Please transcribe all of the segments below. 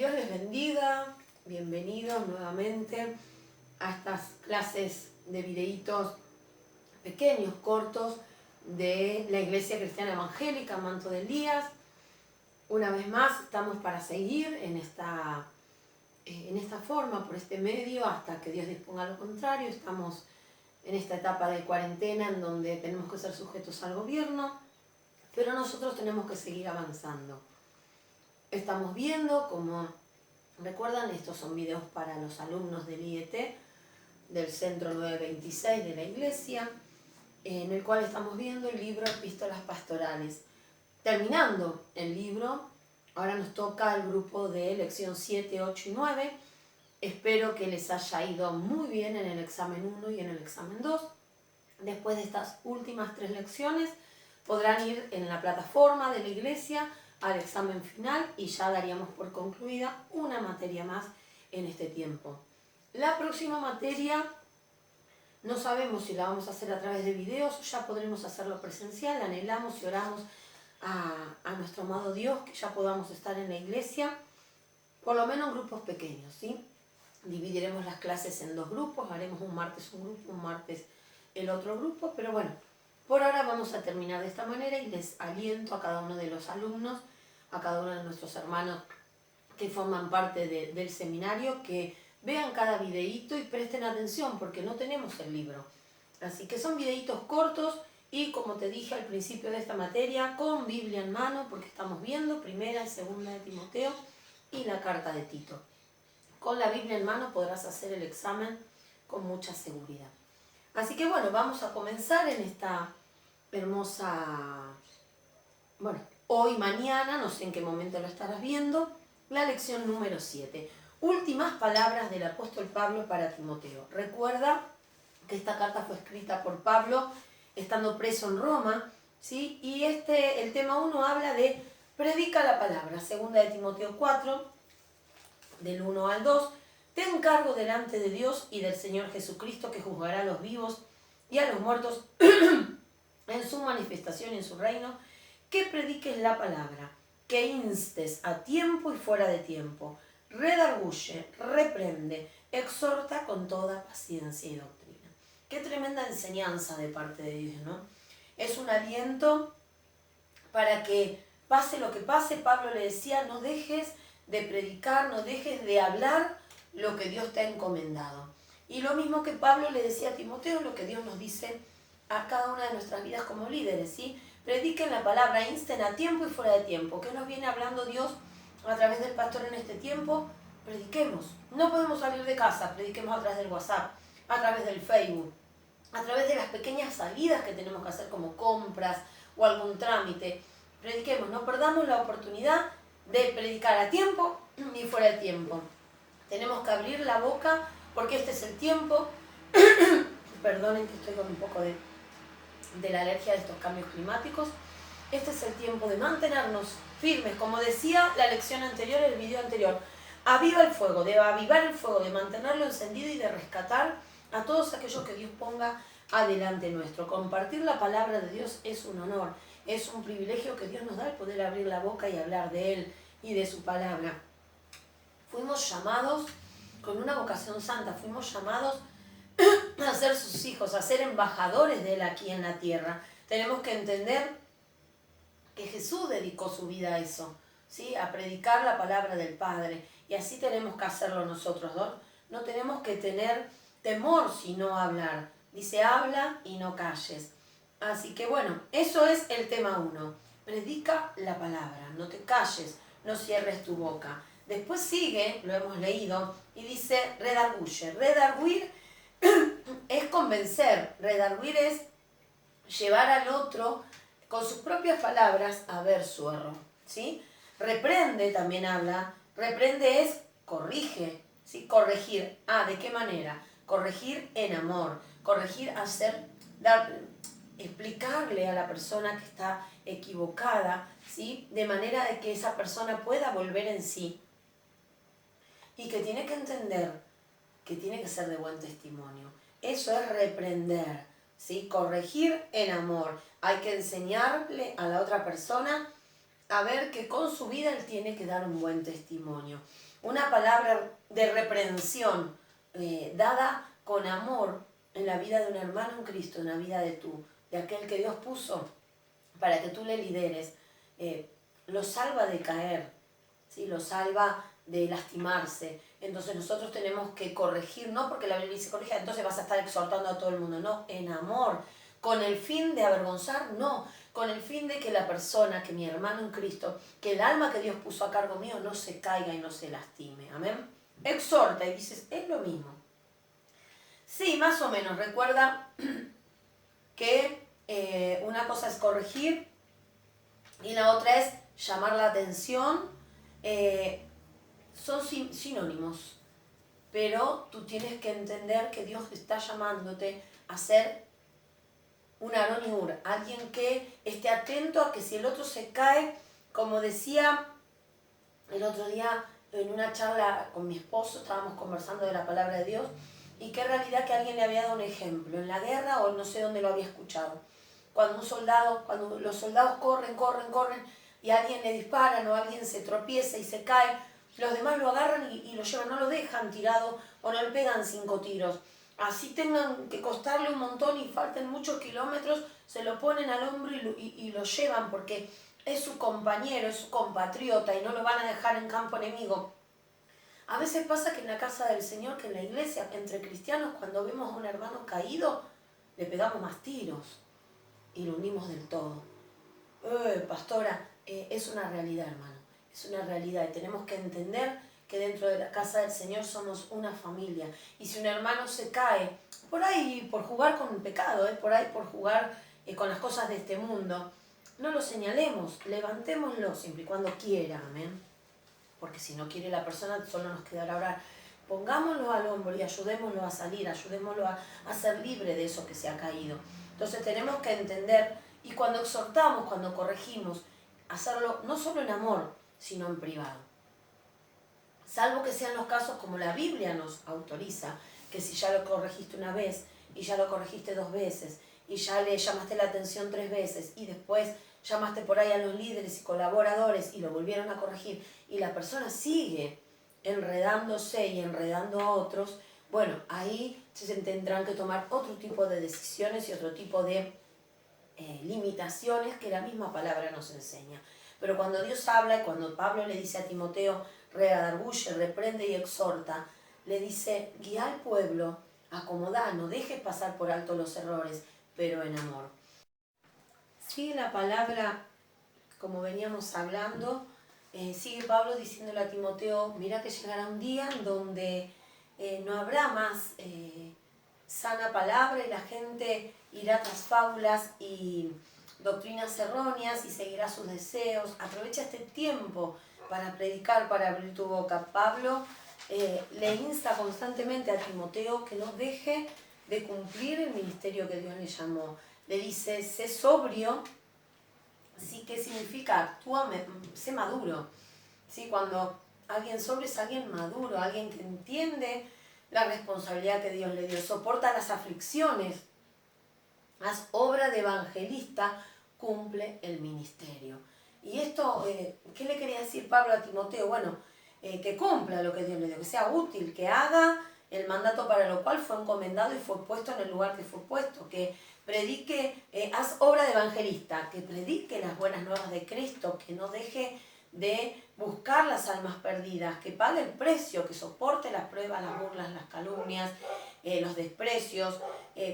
Dios les bendiga, bienvenidos nuevamente a estas clases de videitos pequeños, cortos, de la Iglesia Cristiana Evangélica Manto de Elías. Una vez más estamos para seguir en esta forma, por este medio, hasta que Dios disponga lo contrario. Estamos en esta etapa de cuarentena en donde tenemos que ser sujetos al gobierno, pero nosotros tenemos que seguir avanzando. Estamos viendo, como recuerdan, estos son videos para los alumnos del IET, del Centro 926 de la Iglesia, en el cual estamos viendo el libro Epístolas Pastorales. Terminando el libro, ahora nos toca el grupo de lección 7, 8 y 9. Espero que les haya ido muy bien en el examen 1 y en el examen 2. Después de estas últimas 3 lecciones, podrán ir en la plataforma de la Iglesia al examen final y ya daríamos por concluida una materia más en este tiempo. La próxima materia no sabemos si la vamos a hacer a través de videos, ya podremos hacerlo presencial. Anhelamos y oramos a nuestro amado Dios que ya podamos estar en la iglesia, por lo menos en grupos pequeños, ¿sí? Dividiremos las clases en 2 grupos, haremos un martes un grupo, un martes el otro grupo, pero bueno, por ahora vamos a terminar de esta manera y les aliento a cada uno de los alumnos, a cada uno de nuestros hermanos que forman parte del seminario, que vean cada videíto y presten atención porque no tenemos el libro. Así que son videitos cortos y, como te dije al principio de esta materia, con Biblia en mano, porque estamos viendo primera y segunda de Timoteo y la carta de Tito. Con la Biblia en mano podrás hacer el examen con mucha seguridad. Así que bueno, vamos a comenzar en esta hermosa, hoy, mañana, no sé en qué momento lo estarás viendo, la lección número 7. Últimas palabras del apóstol Pablo para Timoteo. Recuerda que esta carta fue escrita por Pablo estando preso en Roma, ¿sí? Y el tema 1 habla de predica la palabra. Segunda de Timoteo 4, del 1 al 2. Te encargo delante de Dios y del Señor Jesucristo, que juzgará a los vivos y a los muertos en su manifestación y en su reino, que prediques la palabra, que instes a tiempo y fuera de tiempo, redarguye, reprende, exhorta con toda paciencia y doctrina. Qué tremenda enseñanza de parte de Dios, ¿no? Es un aliento para que pase lo que pase. Pablo le decía, no dejes de predicar, no dejes de hablar lo que Dios te ha encomendado. Y lo mismo que Pablo le decía a Timoteo, lo que Dios nos dice a cada una de nuestras vidas como líderes, ¿sí? Prediquen la palabra, insten a tiempo y fuera de tiempo. ¿Qué nos viene hablando Dios a través del pastor en este tiempo? Prediquemos. No podemos salir de casa, prediquemos a través del WhatsApp, a través del Facebook, a través de las pequeñas salidas que tenemos que hacer como compras o algún trámite. Prediquemos, no perdamos la oportunidad de predicar a tiempo y fuera de tiempo. Tenemos que abrir la boca porque este es el tiempo. Perdonen que estoy con un poco de la alergia de estos cambios climáticos. Este es el tiempo de mantenernos firmes, como decía la lección anterior, el video anterior. Aviva el fuego, de avivar el fuego, de mantenerlo encendido y de rescatar a todos aquellos que Dios ponga adelante nuestro. Compartir la palabra de Dios es un honor, es un privilegio que Dios nos da el poder abrir la boca y hablar de Él y de su palabra. Fuimos llamados con una vocación santa, fuimos llamados a ser sus hijos, a ser embajadores de Él aquí en la tierra. Tenemos que entender que Jesús dedicó su vida a eso, ¿sí? A predicar la palabra del Padre. Y así tenemos que hacerlo nosotros, ¿no? No tenemos que tener temor sino hablar. Dice, habla y no calles. Así que bueno, eso es el tema 1. Predica la palabra, no te calles, no cierres tu boca. Después sigue, lo hemos leído, y dice redarguye. Redarguir es convencer, redarguir es llevar al otro con sus propias palabras a ver su error, ¿sí? Reprende también habla, reprende es corrige, ¿sí? Corregir. ¿De qué manera? Corregir en amor, corregir, explicarle a la persona que está equivocada, ¿sí? De manera de que esa persona pueda volver en sí y que tiene que entender que tiene que ser de buen testimonio. Eso es reprender, ¿sí? Corregir en amor. Hay que enseñarle a la otra persona a ver que con su vida él tiene que dar un buen testimonio. Una palabra de reprensión dada con amor en la vida de un hermano en Cristo, en la vida de aquel que Dios puso para que tú le lideres, lo salva de caer, ¿sí? Lo salva de lastimarse. Entonces nosotros tenemos que corregir, no porque la Biblia dice corrija, entonces vas a estar exhortando a todo el mundo, no, en amor, con el fin de avergonzar, no, con el fin de que la persona, que mi hermano en Cristo, que el alma que Dios puso a cargo mío no se caiga y no se lastime, amén. Exhorta y dices, es lo mismo. Sí, más o menos, recuerda que una cosa es corregir y la otra es llamar la atención. Son sinónimos, pero tú tienes que entender que Dios está llamándote a ser un Aarón y Hur, alguien que esté atento a que si el otro se cae, como decía el otro día en una charla con mi esposo, estábamos conversando de la palabra de Dios, y que en realidad que alguien le había dado un ejemplo, en la guerra o no sé dónde lo había escuchado, cuando los soldados corren, y alguien le disparan o alguien se tropieza y se cae, los demás lo agarran y lo llevan, no lo dejan tirado o no le pegan 5 tiros. Así tengan que costarle un montón y falten muchos kilómetros, se lo ponen al hombro y lo llevan porque es su compañero, es su compatriota y no lo van a dejar en campo enemigo. A veces pasa que en la casa del Señor, que en la iglesia, entre cristianos, cuando vemos a un hermano caído, le pegamos más tiros y lo hundimos del todo. Pastora, es una realidad, hermano, es una realidad y tenemos que entender que dentro de la casa del Señor somos una familia. Y si un hermano se cae, por ahí por jugar con el pecado, por ahí por jugar con las cosas de este mundo, no lo señalemos, levantémoslo siempre y cuando quiera, amén. Porque si no quiere la persona, solo nos quedará orar. Pongámoslo al hombro y ayudémoslo a salir, ayudémoslo a ser libre de eso que se ha caído. Entonces tenemos que entender, y cuando exhortamos, cuando corregimos, hacerlo no solo en amor, sino en privado. Salvo que sean los casos como la Biblia nos autoriza, que si ya lo corregiste una vez, y ya lo corregiste 2 veces, y ya le llamaste la atención 3 veces, y después llamaste por ahí a los líderes y colaboradores y lo volvieron a corregir, y la persona sigue enredándose y enredando a otros, bueno, ahí se tendrán que tomar otro tipo de decisiones y otro tipo de limitaciones que la misma palabra nos enseña. Pero cuando Dios habla y cuando Pablo le dice a Timoteo, redarguye, reprende y exhorta, le dice, guía al pueblo, acomodá, no dejes pasar por alto los errores, pero en amor. Sigue la palabra, como veníamos hablando, sigue Pablo diciéndole a Timoteo, mira que llegará un día en donde no habrá más sana palabra y la gente irá tras fábulas y doctrinas erróneas y seguirá sus deseos. Aprovecha este tiempo para predicar, para abrir tu boca. Pablo le insta constantemente a Timoteo que no deje de cumplir el ministerio que Dios le llamó. Le dice, sé sobrio, ¿sí? ¿Qué significa? Actúa, sé maduro. ¿Sí? Cuando alguien sobrio es alguien maduro, alguien que entiende la responsabilidad que Dios le dio, soporta las aflicciones, haz obra de evangelista, cumple el ministerio. Y esto, ¿qué le quería decir Pablo a Timoteo? Bueno, que cumpla lo que Dios le dio, que sea útil, que haga el mandato para lo cual fue encomendado y fue puesto en el lugar que fue puesto, que predique, haz obra de evangelista, que predique las buenas nuevas de Cristo, que no deje de buscar las almas perdidas, que pague el precio, que soporte las pruebas, las burlas, las calumnias, los desprecios.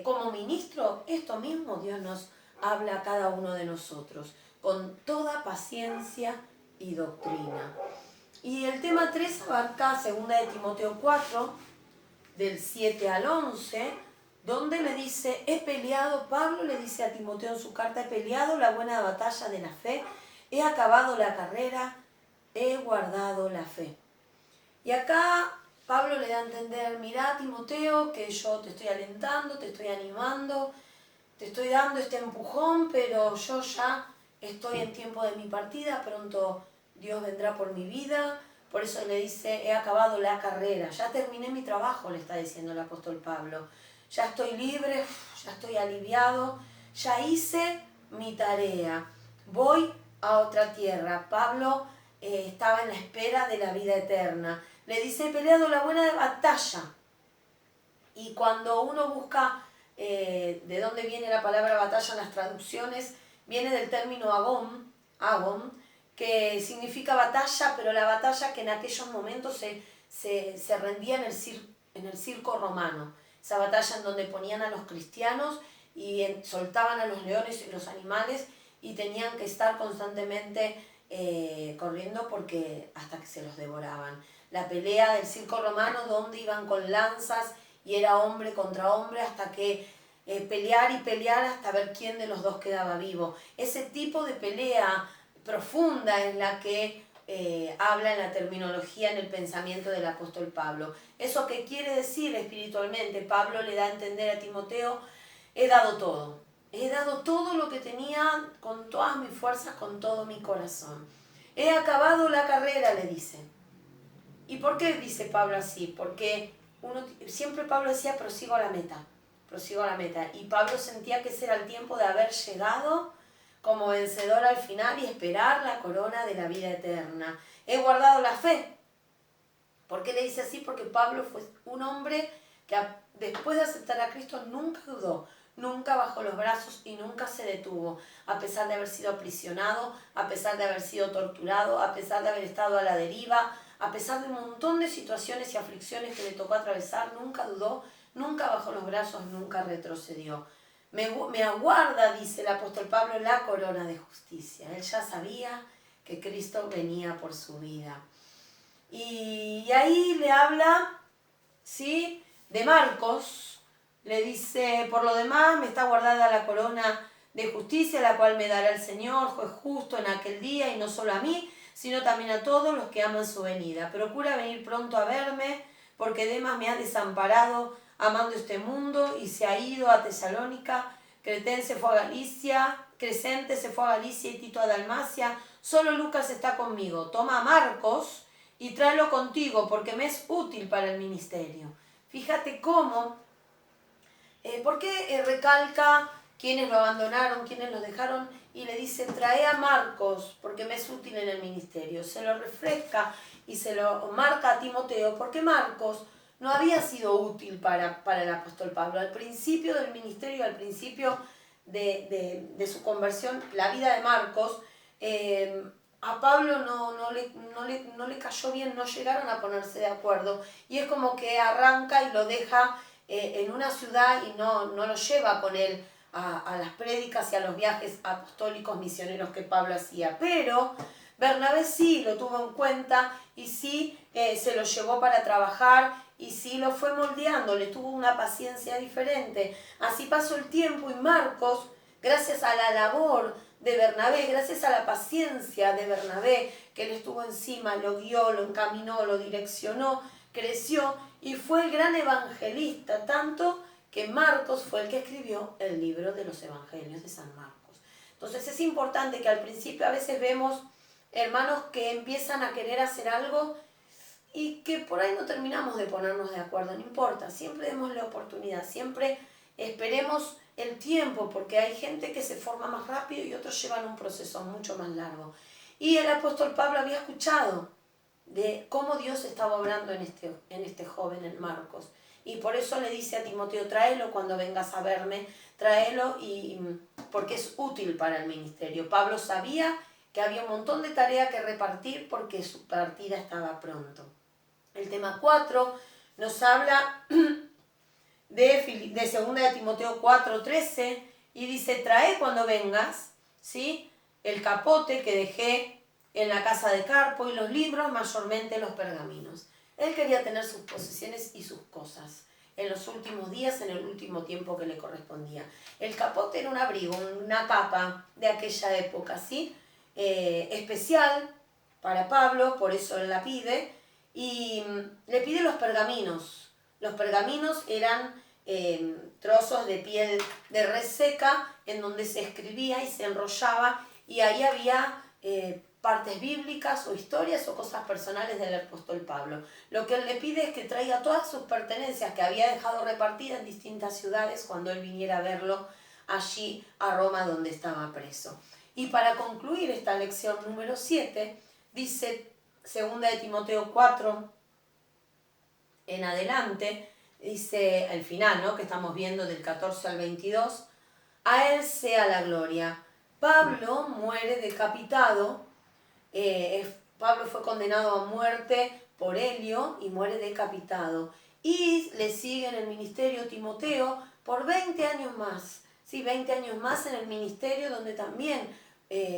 Como ministro, esto mismo Dios nos habla a cada uno de nosotros, con toda paciencia y doctrina. Y el tema 3 abarca 2 de Timoteo 4, del 7 al 11, donde le dice, he peleado, Pablo le dice a Timoteo en su carta, he peleado la buena batalla de la fe, he acabado la carrera, he guardado la fe. Y acá Pablo le da a entender, mirá Timoteo, que yo te estoy alentando, te estoy animando, te estoy dando este empujón, pero yo ya estoy en tiempo de mi partida, pronto Dios vendrá por mi vida. Por eso le dice, he acabado la carrera, ya terminé mi trabajo, le está diciendo el apóstol Pablo. Ya estoy libre, ya estoy aliviado, ya hice mi tarea. Voy a otra tierra. Pablo estaba en la espera de la vida eterna. Le dice, he peleado la buena batalla. Y cuando uno busca de dónde viene la palabra batalla en las traducciones, viene del término agón, que significa batalla, pero la batalla que en aquellos momentos se rendía en el circo romano. Esa batalla en donde ponían a los cristianos y soltaban a los leones y los animales y tenían que estar constantemente corriendo porque hasta que se los devoraban. La pelea del circo romano donde iban con lanzas y era hombre contra hombre hasta que pelear y pelear hasta ver quién de los dos quedaba vivo. Ese tipo de pelea profunda es la que habla en la terminología, en el pensamiento del apóstol Pablo. ¿Eso qué quiere decir espiritualmente? Pablo le da a entender a Timoteo, he dado todo lo que tenía con todas mis fuerzas, con todo mi corazón. He acabado la carrera, le dice. ¿Y por qué dice Pablo así? Porque siempre Pablo decía, prosigo a la meta. Y Pablo sentía que ese era el tiempo de haber llegado como vencedor al final y esperar la corona de la vida eterna. He guardado la fe. ¿Por qué le dice así? Porque Pablo fue un hombre que después de aceptar a Cristo nunca dudó, nunca bajó los brazos y nunca se detuvo, a pesar de haber sido aprisionado, a pesar de haber sido torturado, a pesar de haber estado a la deriva, a pesar de un montón de situaciones y aflicciones que le tocó atravesar, nunca dudó, nunca bajó los brazos, nunca retrocedió. Me aguarda, dice el apóstol Pablo, la corona de justicia. Él ya sabía que Cristo venía por su vida. Y ahí le habla, ¿sí?, de Marcos. Le dice, por lo demás me está guardada la corona de justicia, la cual me dará el Señor, juez justo en aquel día, y no solo a mí, sino también a todos los que aman su venida. Procura venir pronto a verme, porque Demas me ha desamparado amando este mundo y se ha ido a Tesalónica. Crescente se fue a Galicia y Tito a Dalmacia. Solo Lucas está conmigo. Toma a Marcos y tráelo contigo, porque me es útil para el ministerio. Fíjate cómo, ¿por qué recalca quienes lo abandonaron, quienes lo dejaron? Y le dice, trae a Marcos, porque me es útil en el ministerio. Se lo refresca y se lo marca a Timoteo, porque Marcos no había sido útil para el apóstol Pablo. Al principio del ministerio, al principio de su conversión, la vida de Marcos, a Pablo no le cayó bien, no llegaron a ponerse de acuerdo. Y es como que arranca y lo deja en una ciudad y no lo lleva con él a las prédicas y a los viajes apostólicos misioneros que Pablo hacía. Pero Bernabé sí lo tuvo en cuenta y sí se lo llevó para trabajar y sí lo fue moldeando, le tuvo una paciencia diferente. Así pasó el tiempo y Marcos, gracias a la labor de Bernabé, gracias a la paciencia de Bernabé, que le estuvo encima, lo guió, lo encaminó, lo direccionó, creció y fue el gran evangelista, tanto que Marcos fue el que escribió el libro de los Evangelios de San Marcos. Entonces es importante que al principio a veces vemos hermanos que empiezan a querer hacer algo y que por ahí no terminamos de ponernos de acuerdo, no importa, siempre démosle oportunidad, siempre esperemos el tiempo, porque hay gente que se forma más rápido y otros llevan un proceso mucho más largo. Y el apóstol Pablo había escuchado de cómo Dios estaba obrando en este joven, en Marcos. Y por eso le dice a Timoteo, tráelo cuando vengas a verme, tráelo porque es útil para el ministerio. Pablo sabía que había un montón de tarea que repartir porque su partida estaba pronto. El tema 4 nos habla de 2 de Timoteo 4:13 y dice, trae cuando vengas, ¿sí?, el capote que dejé en la casa de Carpo y los libros, mayormente los pergaminos. Él quería tener sus posesiones y sus cosas en los últimos días, en el último tiempo que le correspondía. El capote era un abrigo, una capa de aquella época, ¿sí?, especial para Pablo, por eso él la pide, y le pide los pergaminos. Los pergaminos eran trozos de piel de res seca en donde se escribía y se enrollaba, y ahí había partes bíblicas o historias o cosas personales del apóstol Pablo. Lo que él le pide es que traiga todas sus pertenencias que había dejado repartidas en distintas ciudades cuando él viniera a verlo allí a Roma donde estaba preso. Y para concluir esta lección número 7, dice 2 de Timoteo 4 en adelante, dice al final, ¿no?, que estamos viendo del 14 al 22, a él sea la gloria. Pablo muere decapitado, Pablo fue condenado a muerte por Helio y muere decapitado. Y le sigue en el ministerio Timoteo por 20 años más. Sí, 20 años más en el ministerio, donde también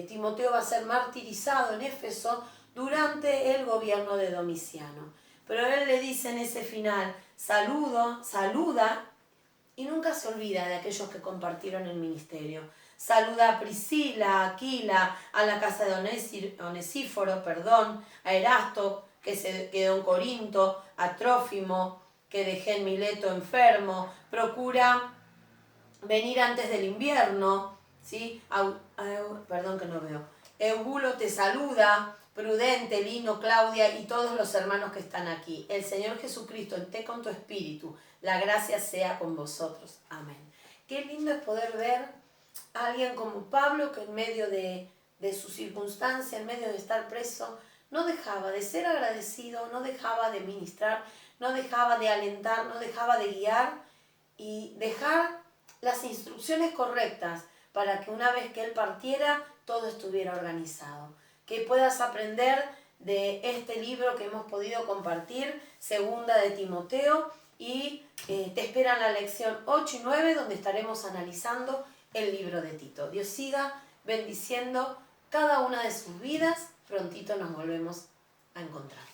Timoteo va a ser martirizado en Éfeso durante el gobierno de Domiciano. Pero él le dice en ese final, saluda, y nunca se olvida de aquellos que compartieron el ministerio. Saluda a Priscila, a Aquila, a la casa de Onesíforo, a Erasto, que se quedó en Corinto, a Trófimo, que dejé en Mileto enfermo. Procura venir antes del invierno, ¿sí? Perdón que no veo. Eubulo te saluda, Prudente, Lino, Claudia y todos los hermanos que están aquí. El Señor Jesucristo esté con tu espíritu. La gracia sea con vosotros. Amén. Qué lindo es poder ver a alguien como Pablo, que en medio de su circunstancia, en medio de estar preso, no dejaba de ser agradecido, no dejaba de ministrar, no dejaba de alentar, no dejaba de guiar y dejar las instrucciones correctas para que una vez que él partiera, todo estuviera organizado. Que puedas aprender de este libro que hemos podido compartir, 2 de Timoteo, y te esperan la lección 8 y 9, donde estaremos analizando el libro de Tito. Dios siga bendiciendo cada una de sus vidas. Prontito nos volvemos a encontrar.